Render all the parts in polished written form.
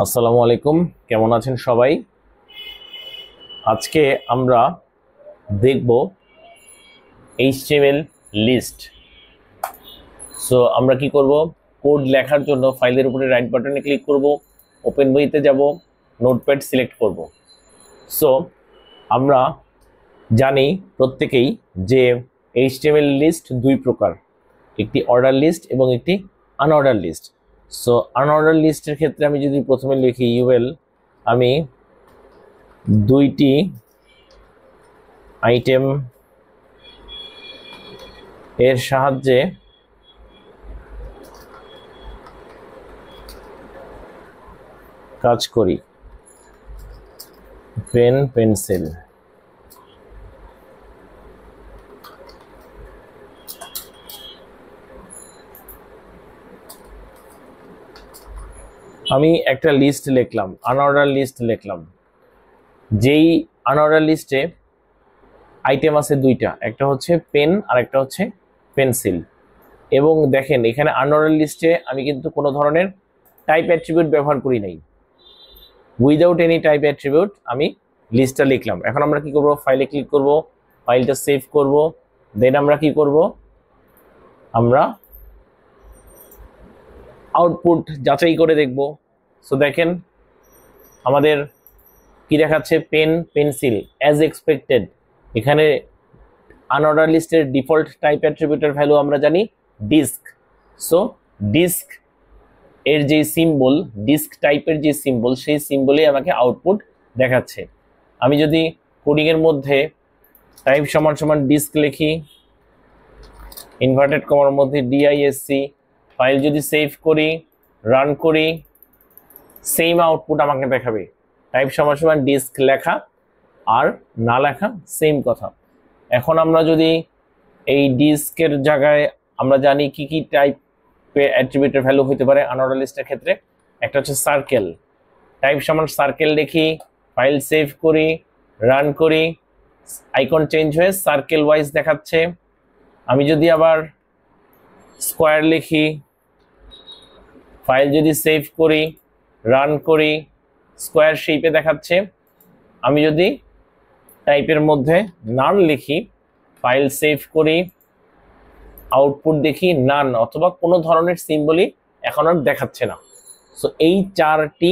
আসসালামু আলাইকুম, কেমন আছেন সবাই? আজকে আমরা দেখব HTML লিস্ট। সো আমরা কি করব, কোড লেখার জন্য ফাইলের উপরে রাইট বাটনে ক্লিক করব, ওপেন বইতে যাব, নোটপ্যাড সিলেক্ট করব। সো আমরা জানি প্রত্যেকেই যে HTML লিস্ট দুই প্রকার, একটি অর্ডার লিস্ট এবং একটি আনঅর্ডার লিস্ট। সো আনঅর্ডার লিস্টের ক্ষেত্রে আমি যদি প্রথমে লিখি ইউএল, আমি দুইটি আইটেম এর সাহায্যে কাজ করি, পেন পেন্সিল। আমি একটা লিস্ট লিখলাম, আনঅর্ডার লিস্ট লিখলাম। যেই আনঅর্ডার লিস্টে আইটেম আছে দুইটা, একটা হচ্ছে পেন আর একটা হচ্ছে পেন্সিল। এবং দেখেন এখানে আনঅর্ডার লিস্টে আমি কিন্তু কোনো ধরনের টাইপ অ্যাট্রিবিউট ব্যবহার করি নাই। উইদাউট এনি টাইপ অ্যাট্রিবিউট আমি লিস্টটা লিখলাম। এখন আমরা কি করব, ফাইলে ক্লিক করব, ফাইলটা সেভ করব, দেন আমরা কি করব, আমরা আউটপুট যাচাই করে দেখব। সো দেখেন আমাদের কি দেখাচ্ছে, পেন পেন্সিল অ্যাজ এক্সপেক্টেড। এখানে আনঅর্ডার লিস্টের ডিফল্ট টাইপ অ্যাট্রিবিউটের ভ্যালু আমরা জানি ডিস্ক। সো ডিস্ক এর যে সিম্বল, ডিস্ক টাইপের যে সিম্বল, সেই সিম্বলই আমাকে আউটপুট দেখাচ্ছে। আমি যদি কোডিং এর মধ্যে টাইপ সমান সমান ডিস্ক লিখি, ইনভার্টেড কমার মধ্যে ডিআইএসসি, ফাইল যদি সেভ করি, রান করি, সেম আউটপুট আমাকে দেখাবে। টাইপ সমান সমান ডিস্ক লেখা আর না লেখা সেম কথা। এখন আমরা যদি এই ডিস্কের জায়গায় আমরা জানি কি কি টাইপ অ্যাট্রিবিউটের ভ্যালু হতে পারে আনঅর্ডার লিস্টের ক্ষেত্রে। একটা হচ্ছে সার্কেল, টাইপ সমান সার্কেল লিখি, ফাইল সেভ করি, রান করি, আইকন চেঞ্জ হয়ে সার্কেল ওয়াইজ দেখাচ্ছে। আমি যদি আবার স্কোয়ার লিখি, ফাইল যদি সেভ করি, রান করি, স্কোয়ার শেপে দেখাচ্ছে। আমি যদি টাইপের মধ্যে নান লিখি, ফাইল সেভ করি, আউটপুট দেখি নান অথবা কোনো ধরনের সিম্বলই এখন আর দেখাচ্ছে না। সো এই চারটি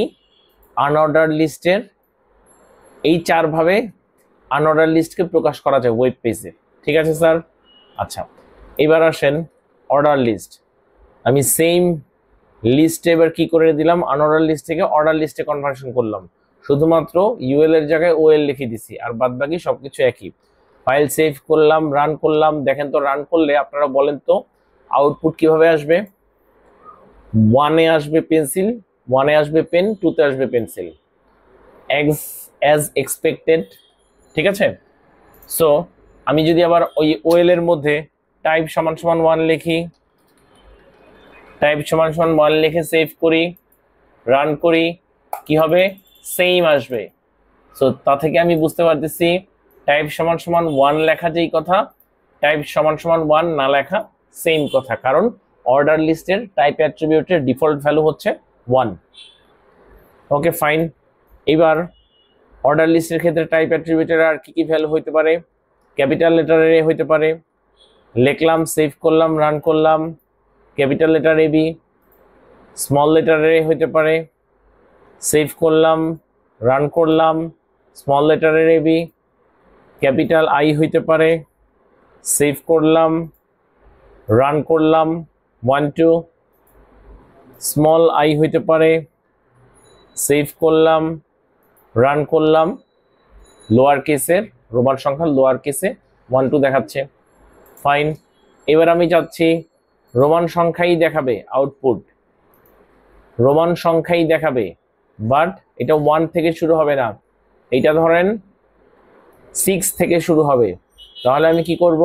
আনঅর্ডার লিস্টের, এই চারভাবে আনঅর্ডার লিস্টকে প্রকাশ করা যায় ওয়েব পেজে। ঠিক আছে স্যার? আচ্ছা, এবার আসেন অর্ডার লিস্ট। আমি সেম লিস্টে এবার কি করে দিলাম, আনঅর্ডার লিস্ট থেকে অর্ডার লিস্টে কনভার্সন করলাম। শুধুমাত্র ইউএল এর জায়গায় ওএল লিখে দিছি, আর বাদ বাকি সবকিছু একই। ফাইল সেভ করলাম, রান করলাম। দেখেন তো রান করলে আপনারা বলেন তো আউটপুট কিভাবে আসবে? 1-এ আসবে পেন্সিল, 1-এ আসবে পেন, 2-তে আসবে পেন্সিল, অ্যাজ এক্সপেক্টেড। ঠিক আছে? সো আমি যদি আবার ওই ওএল এর মধ্যে টাইপ সমান সমান 1 লিখি, টাইপ সমান সমান 1 লিখে সেভ করি, রান করি, কি হবে? সেম আসবে। সো তা থেকে আমি বুঝতে পারতেছি টাইপ সমান সমান 1 লেখা যেই কথা, টাইপ সমান সমান 1 না লেখা সেম কথা, কারণ অর্ডার লিস্টের টাইপ অ্যাট্রিবিউটের ডিফল্ট ভ্যালু হচ্ছে 1। Okay fine. এবার অর্ডার লিস্টের ক্ষেত্রে টাইপ অ্যাট্রিবিউটের আর কি কি ভ্যালু হইতে পারে? ক্যাপিটাল লেটারে হইতে পারে, লিখলাম, সেভ করলাম, রান করলাম, ক্যাপিটাল লেটার এবি। স্মল লেটারে হইতে পারে, সেভ করলাম, রান করলাম, স্মল লেটারের এবি। ক্যাপিটাল আই হইতে পারে, সেভ করলাম, রান করলাম, 1 2। স্মল আই হইতে পারে, সেভ করলাম, রান করলাম, লোয়ার কেসের রোমান সংখ্যা লোয়ার কেসে 1 2 দেখাচ্ছে। ফাইন। এবার আমি যাচ্ছি রোমান সংখ্যাই দেখাবে আউটপুট, রোমান সংখ্যাই দেখাবে, বাট এটা 1 থেকে শুরু হবে না, এটা ধরেন 6 থেকে শুরু হবে। তাহলে আমি কি করব,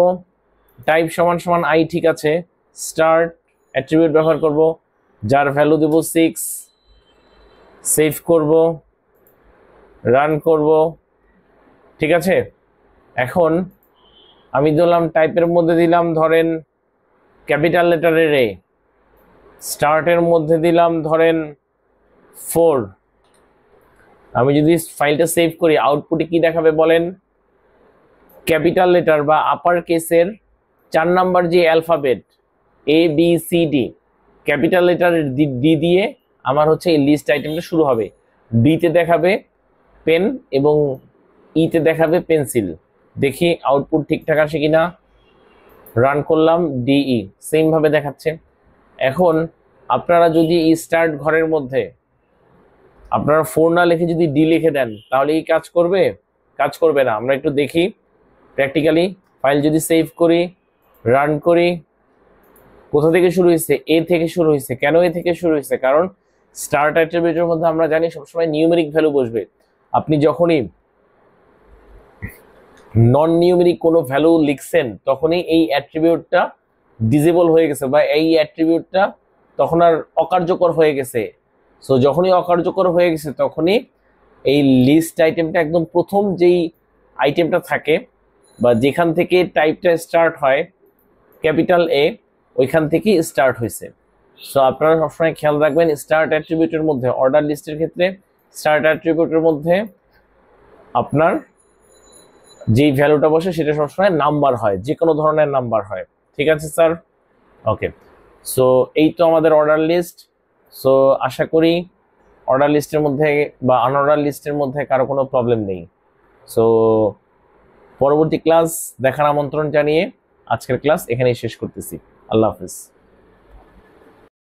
টাইপ সমান সমান আই, ঠিক আছে, স্টার্ট অ্যাট্রিবিউট ব্যবহার করব, যার ভ্যালু দেব 6, সেভ করব, রান করব। ঠিক আছে? এখন আমি দিলাম টাইপের মধ্যে দিলাম ধরেন ক্যাপিটাল লেটারের এ, স্টার্টের মধ্যে দিলাম ধরেন 4, আমি যদি ফাইলটা সেভ করি আউটপুটে কি দেখাবে বলেন? ক্যাপিটাল লেটার বা আপার কেসের 4 নাম্বার যে alphabet A B C D, capital letter D দিয়ে আমার হচ্ছে এই লিস্ট আইটেমটা শুরু হবে। ডিতে দেখাবে পেন এবং ইতে দেখাবে পেন্সিল। দেখি আউটপুট ঠিকঠাক আসে কিনা। রান করলাম, ডিই সেম ভাবে দেখাচ্ছে। এখন আপনারা যদি এই স্টার্ট ঘরের মধ্যে আপনারা 4 না লিখে যদি ডি লিখে দেন তাহলে এই কাজ করবে? কাজ করবে না। আমরা একটু দেখি প্র্যাকটিক্যালি। ফাইল যদি সেভ করি, রান করি, কোথা থেকে শুরু হয়েছে? এ থেকে শুরু হয়েছে। কেন এ থেকে শুরু হয়েছে? কারণ স্টার্ট অ্যাট্রিবিউটের মধ্যে আমরা জানি সবসময় নিউমেরিক ভ্যালু বসবে। আপনি যখনই নন নিউমেরিক কোনো ভ্যালু লিখছেন তখনই এই অ্যাট্রিবিউটটা ডিজেবল হয়ে গেছে বা এই অ্যাট্রিবিউটটা তখন আর অকার্যকর হয়ে গেছে। সো যখনই অকার্যকর হয়ে গেছে তখনই এই লিস্ট আইটেমটা একদম প্রথম যেই আইটেমটা থাকে বা যেখান থেকে টাইপটা স্টার্ট হয় ক্যাপিটাল এ, ওইখান থেকেই স্টার্ট হয়েছে। সো আপনারা সবসময় খেয়াল রাখবেন স্টার্ট অ্যাট্রিবিউটের মধ্যে, অর্ডার লিস্টের ক্ষেত্রে স্টার্ট অ্যাট্রিবিউটের মধ্যে আপনার যেই ভ্যালুটা বসে সেটা সবসময় নাম্বার হয়, যে কোনো ধরনের নাম্বার হয়। ঠিক আছে স্যার? ওকে। সো এই তো আমাদের অর্ডার লিস্ট। সো আশা করি অর্ডার লিস্টের মধ্যে বা আনঅর্ডার লিস্টের মধ্যে কারো কোনো প্রবলেম নেই। সো পরবর্তী ক্লাস দেখার আমন্ত্রণ জানিয়ে আজকের ক্লাস এখানেই শেষ করতেছি। আল্লাহ হাফিজ।